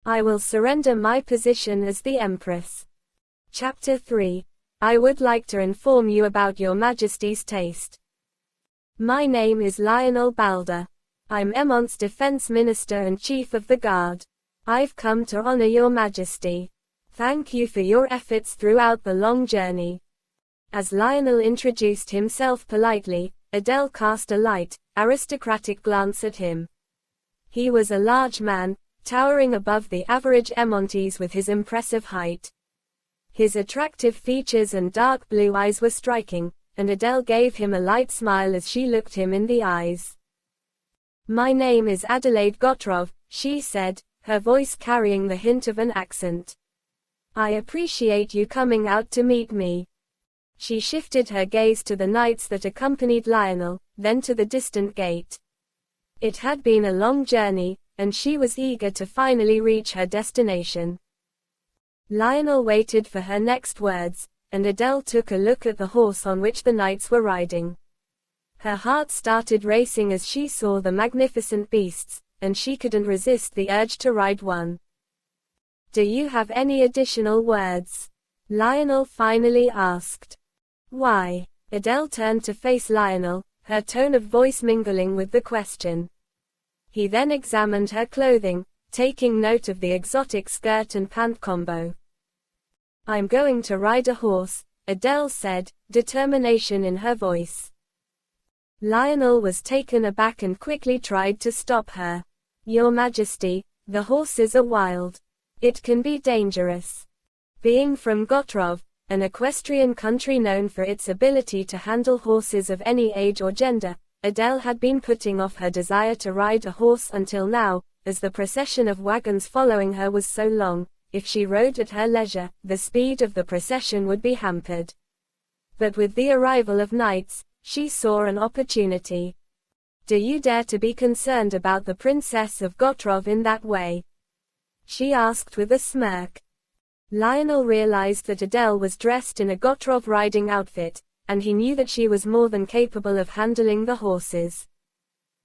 I will surrender my position as the Empress. Chapter 3. I would like to inform you about your Majesty's taste. My name is Lionel Balder. I'm Echmont's defense minister and chief of the guard. I've come to honor your Majesty. Thank you for your efforts throughout the long journey. As Lionel introduced himself politely, Adele cast a light, aristocratic glance at him. He was a large man, towering above the average Echmontes with his impressive height. His attractive features and dark blue eyes were striking, and Adele gave him a light smile as she looked him in the eyes. My name is Adelheid Kotrov, she said, her voice carrying the hint of an accent. I appreciate you coming out to meet me. She shifted her gaze to the knights that accompanied Lionel, then to the distant gate. It had been a long journey, and she was eager to finally reach her destination. Lionel waited for her next words, and Adele took a look at the horse on which the knights were riding. Her heart started racing as she saw the magnificent beasts, and she couldn't resist the urge to ride one. Do you have any additional words? Lionel finally asked. Why? Adele turned to face Lionel, her tone of voice mingling with the question. He then examined her clothing, taking note of the exotic skirt and pant combo. I'm going to ride a horse, Adele said, determination in her voice. Lionel was taken aback and quickly tried to stop her. Your Majesty, the horses are wild. It can be dangerous. Being from Kotrov, an equestrian country known for its ability to handle horses of any age or gender, Adele had been putting off her desire to ride a horse until now, as the procession of wagons following her was so long. If she rode at her leisure, the speed of the procession would be hampered. But with the arrival of knights, she saw an opportunity. Do you dare to be concerned about the Princess of Kotrov in that way? She asked with a smirk. Lionel realized that Adele was dressed in a Kotrov riding outfit, and he knew that she was more than capable of handling the horses.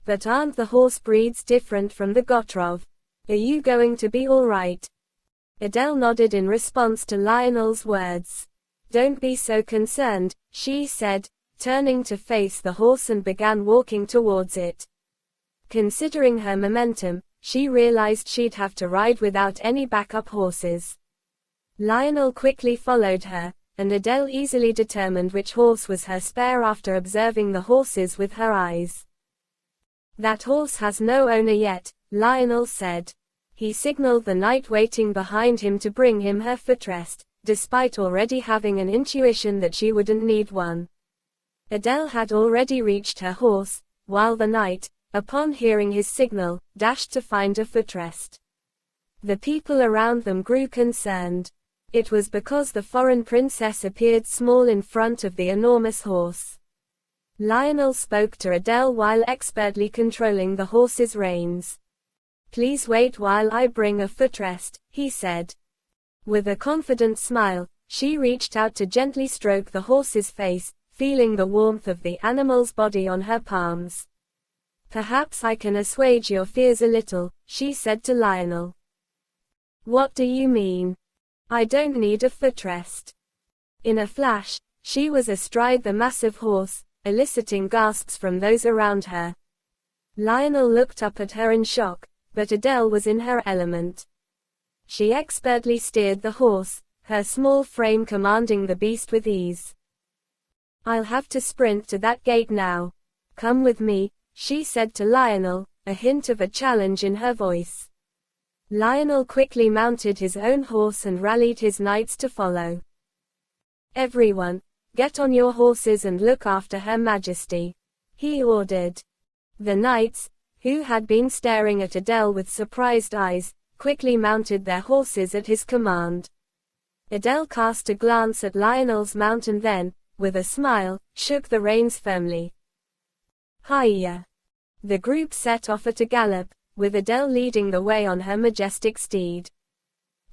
But aren't the horse breeds different from the Kotrov? Are you going to be all right? Adele nodded in response to Lionel's words. Don't be so concerned, she said, turning to face the horse and began walking towards it. Considering her momentum, she realized she'd have to ride without any backup horses. Lionel quickly followed her, and Adele easily determined which horse was her spare after observing the horses with her eyes. That horse has no owner yet, Lionel said. He signaled the knight waiting behind him to bring him her footrest, despite already having an intuition that she wouldn't need one. Adele had already reached her horse, while the knight, upon hearing his signal, dashed to find a footrest. The people around them grew concerned. It was because the foreign princess appeared small in front of the enormous horse. Lionel spoke to Adele while expertly controlling the horse's reins. Please wait while I bring a footrest, he said. With a confident smile, she reached out to gently stroke the horse's face, feeling the warmth of the animal's body on her palms. Perhaps I can assuage your fears a little, she said to Lionel. What do you mean? I don't need a footrest. In a flash, she was astride the massive horse, eliciting gasps from those around her. Lionel looked up at her in shock, but Adele was in her element. She expertly steered the horse, her small frame commanding the beast with ease. I'll have to sprint to that gate now. Come with me, she said to Lionel, a hint of a challenge in her voice. Lionel quickly mounted his own horse and rallied his knights to follow. Everyone, get on your horses and look after Her Majesty, he ordered. The knights, who had been staring at Adele with surprised eyes, quickly mounted their horses at his command. Adele cast a glance at Lionel's mount and then, with a smile, shook the reins firmly. Hiya! The group set off at a gallop, with Adele leading the way on her majestic steed.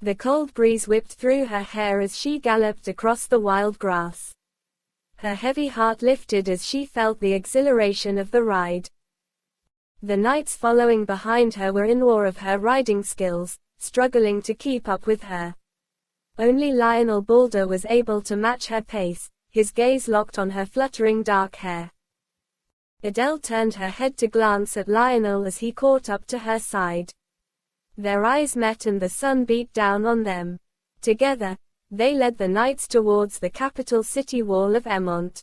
The cold breeze whipped through her hair as she galloped across the wild grass. Her heavy heart lifted as she felt the exhilaration of the ride. The knights following behind her were in awe of her riding skills, struggling to keep up with her. Only Lionel Balder was able to match her pace, his gaze locked on her fluttering dark hair. Adele turned her head to glance at Lionel as he caught up to her side. Their eyes met and the sun beat down on them. Together, they led the knights towards the capital city wall of Echmont.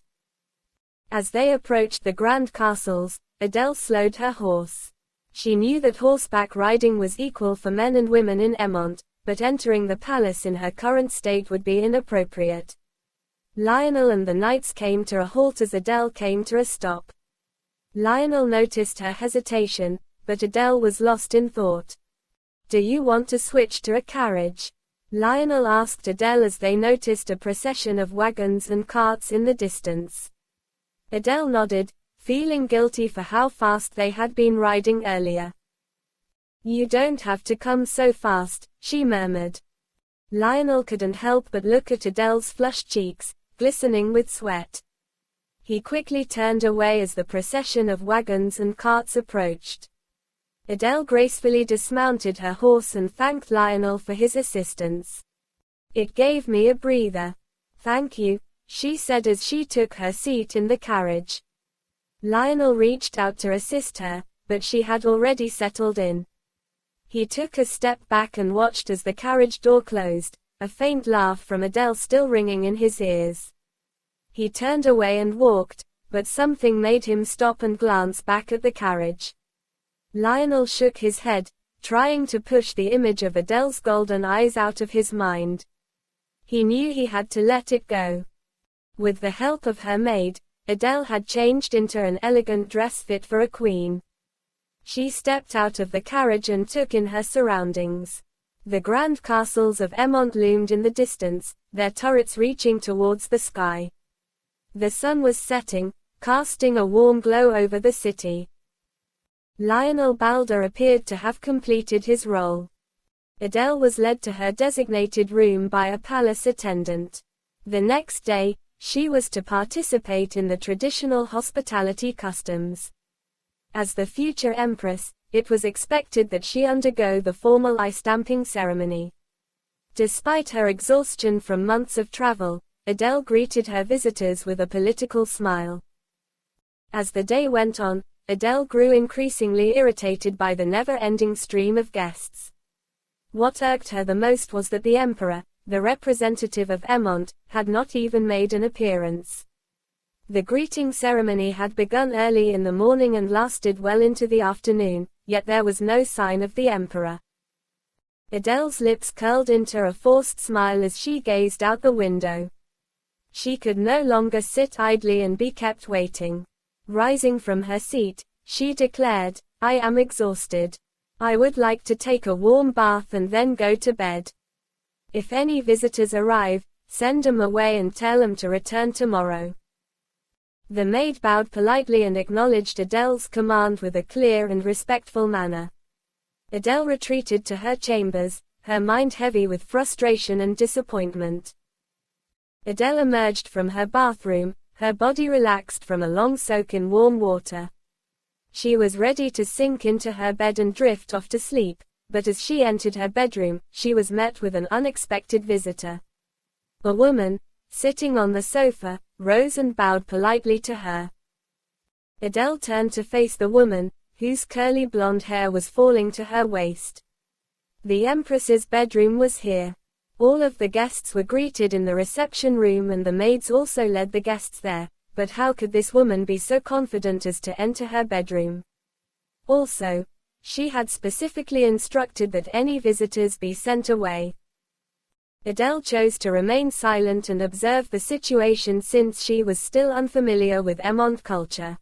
As they approached the grand castles, Adele slowed her horse. She knew that horseback riding was equal for men and women in Echmont, but entering the palace in her current state would be inappropriate. Lionel and the knights came to a halt as Adele came to a stop. Lionel noticed her hesitation, but Adele was lost in thought. "Do you want to switch to a carriage?" Lionel asked Adele as they noticed a procession of wagons and carts in the distance. Adele nodded, feeling guilty for how fast they had been riding earlier. "You don't have to come so fast," she murmured. Lionel couldn't help but look at Adele's flushed cheeks, glistening with sweat. He quickly turned away as the procession of wagons and carts approached. Adele gracefully dismounted her horse and thanked Lionel for his assistance. "It gave me a breather." "Thank you," she said as she took her seat in the carriage. Lionel reached out to assist her, but she had already settled in. He took a step back and watched as the carriage door closed, a faint laugh from Adele still ringing in his ears. He turned away and walked, but something made him stop and glance back at the carriage. Lionel shook his head, trying to push the image of Adele's golden eyes out of his mind. He knew he had to let it go. With the help of her maid, Adele had changed into an elegant dress fit for a queen. She stepped out of the carriage and took in her surroundings. The grand castles of Echmont loomed in the distance, their turrets reaching towards the sky. The sun was setting, casting a warm glow over the city. Lionel Balder appeared to have completed his role. Adele was led to her designated room by a palace attendant. The next day, she was to participate in the traditional hospitality customs. As the future empress, it was expected that she undergo the formal eye-stamping ceremony. Despite her exhaustion from months of travel, Adele greeted her visitors with a political smile. As the day went on, Adele grew increasingly irritated by the never-ending stream of guests. What irked her the most was that the emperor, the representative of Echmont, had not even made an appearance. The greeting ceremony had begun early in the morning and lasted well into the afternoon, yet there was no sign of the emperor. Adele's lips curled into a forced smile as she gazed out the window. She could no longer sit idly and be kept waiting. Rising from her seat, she declared, "I am exhausted. I would like to take a warm bath and then go to bed. If any visitors arrive, send them away and tell them to return tomorrow." The maid bowed politely and acknowledged Adele's command with a clear and respectful manner. Adele retreated to her chambers, her mind heavy with frustration and disappointment. Adele emerged from her bathroom, her body relaxed from a long soak in warm water. She was ready to sink into her bed and drift off to sleep, but as she entered her bedroom, she was met with an unexpected visitor. A woman, sitting on the sofa, rose and bowed politely to her. Adele turned to face the woman, whose curly blonde hair was falling to her waist. The Empress's bedroom was here. All of the guests were greeted in the reception room and the maids also led the guests there, but how could this woman be so confident as to enter her bedroom? Also, she had specifically instructed that any visitors be sent away. Adele chose to remain silent and observe the situation since she was still unfamiliar with Echmont culture.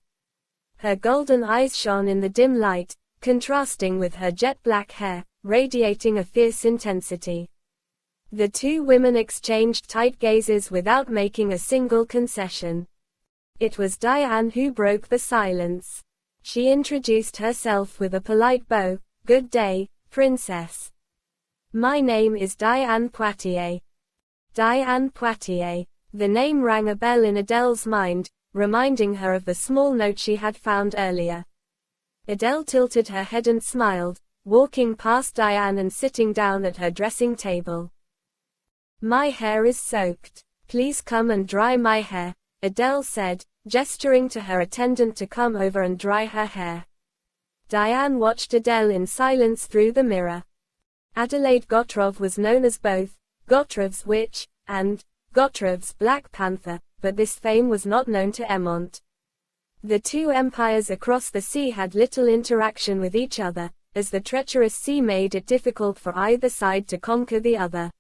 Her golden eyes shone in the dim light, contrasting with her jet-black hair, radiating a fierce intensity. The two women exchanged tight gazes without making a single concession. It was Diane who broke the silence. She introduced herself with a polite bow. "Good day, princess. My name is Diane Poitiers." Diane Poitiers. The name rang a bell in Adele's mind, reminding her of the small note she had found earlier. Adele tilted her head and smiled, walking past Diane and sitting down at her dressing table. "My hair is soaked. Please come and dry my hair," Adele said, gesturing to her attendant to come over and dry her hair. Diane watched Adele in silence through the mirror. Adelheid Kotrov was known as both Kotrov's Witch and Kotrov's Black Panther, but this fame was not known to Echmont. The two empires across the sea had little interaction with each other, as the treacherous sea made it difficult for either side to conquer the other.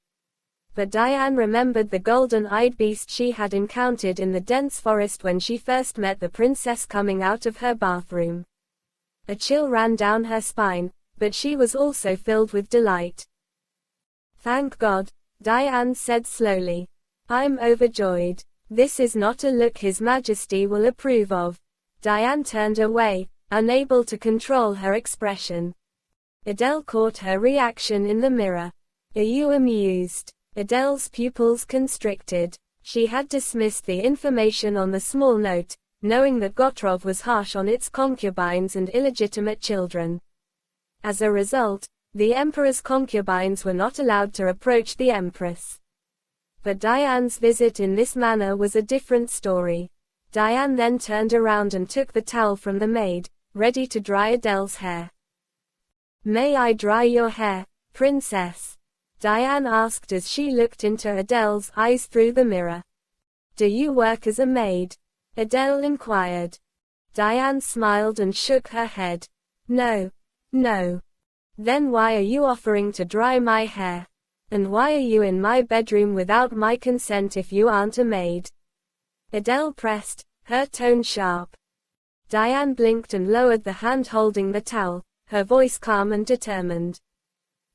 But Diane remembered the golden-eyed beast she had encountered in the dense forest when she first met the princess coming out of her bathroom. A chill ran down her spine, but she was also filled with delight. "Thank God," Diane said slowly. "I'm overjoyed. This is not a look His Majesty will approve of." Diane turned away, unable to control her expression. Adele caught her reaction in the mirror. "Are you amused?" Adele's pupils constricted. She had dismissed the information on the small note, knowing that Kotrov was harsh on its concubines and illegitimate children. As a result, the emperor's concubines were not allowed to approach the empress. But Diane's visit in this manner was a different story. Diane then turned around and took the towel from the maid, ready to dry Adele's hair. "May I dry your hair, princess?" Diane asked as she looked into Adele's eyes through the mirror. "Do you work as a maid?" Adele inquired. Diane smiled and shook her head. "No. No." "Then why are you offering to dry my hair? And why are you in my bedroom without my consent if you aren't a maid?" Adele pressed, her tone sharp. Diane blinked and lowered the hand holding the towel, her voice calm and determined.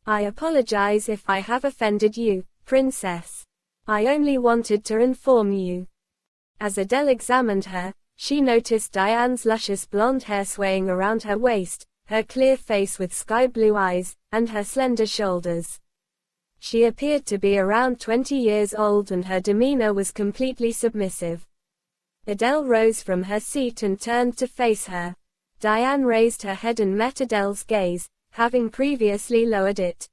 "I apologize if I have offended you, princess. I only wanted to inform you." As Adele examined her, she noticed Diane's luscious blonde hair swaying around her waist, her clear face with sky-blue eyes, and her slender shoulders. She appeared to be around 20 years old and her demeanor was completely submissive. Adele rose from her seat and turned to face her. Diane raised her head and met Adele's gaze, having previously lowered it.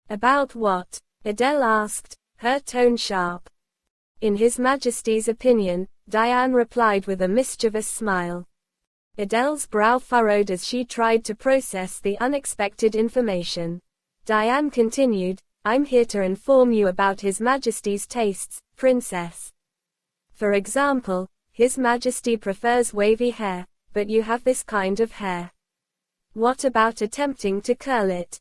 "About what?" Adele asked, her tone sharp. "In His Majesty's opinion," Diane replied with a mischievous smile. Adele's brow furrowed as she tried to process the unexpected information. Diane continued, "I'm here to inform you about His Majesty's tastes, princess. For example, His Majesty prefers wavy hair, but you have this kind of hair. What about attempting to curl it?"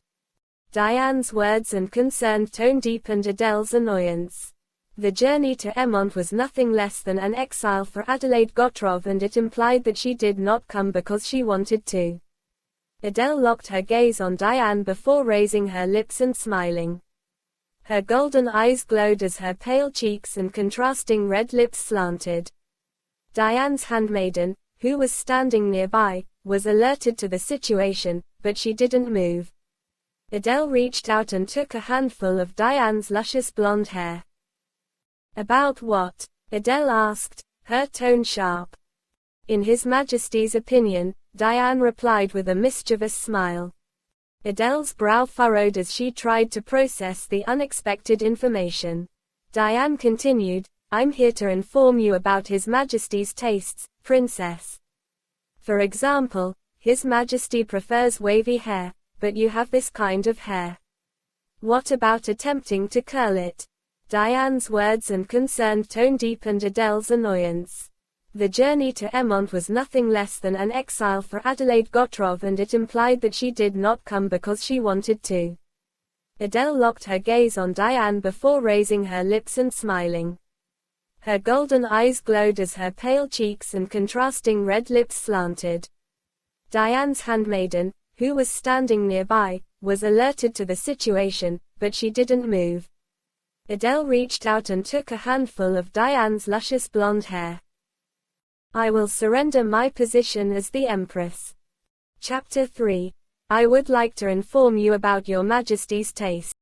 Diane's words and concerned tone deepened Adele's annoyance. The journey to Echmont was nothing less than an exile for Adelheid Kotrov, and it implied that she did not come because she wanted to. Adele locked her gaze on Diane before raising her lips and smiling. Her golden eyes glowed as her pale cheeks and contrasting red lips slanted. Diane's handmaiden, who was standing nearby, was alerted to the situation, but she didn't move. Adele reached out and took a handful of Diane's luscious blonde hair. "About what?" Adele asked, her tone sharp. "In His Majesty's opinion," Diane replied with a mischievous smile. Adele's brow furrowed as she tried to process the unexpected information. Diane continued, "I'm here to inform you about His Majesty's tastes, princess. For example, His Majesty prefers wavy hair, but you have this kind of hair. What about attempting to curl it?" Diane's words and concerned tone deepened Adele's annoyance. The journey to Echmont was nothing less than an exile for Adelheid Kotrov, and it implied that she did not come because she wanted to. Adele locked her gaze on Diane before raising her lips and smiling. Her golden eyes glowed as her pale cheeks and contrasting red lips slanted. Diane's handmaiden, who was standing nearby, was alerted to the situation, but she didn't move. Adele reached out and took a handful of Diane's luscious blonde hair. "I will surrender my position as the Empress." Chapter 3. I would like to inform you about Your Majesty's taste.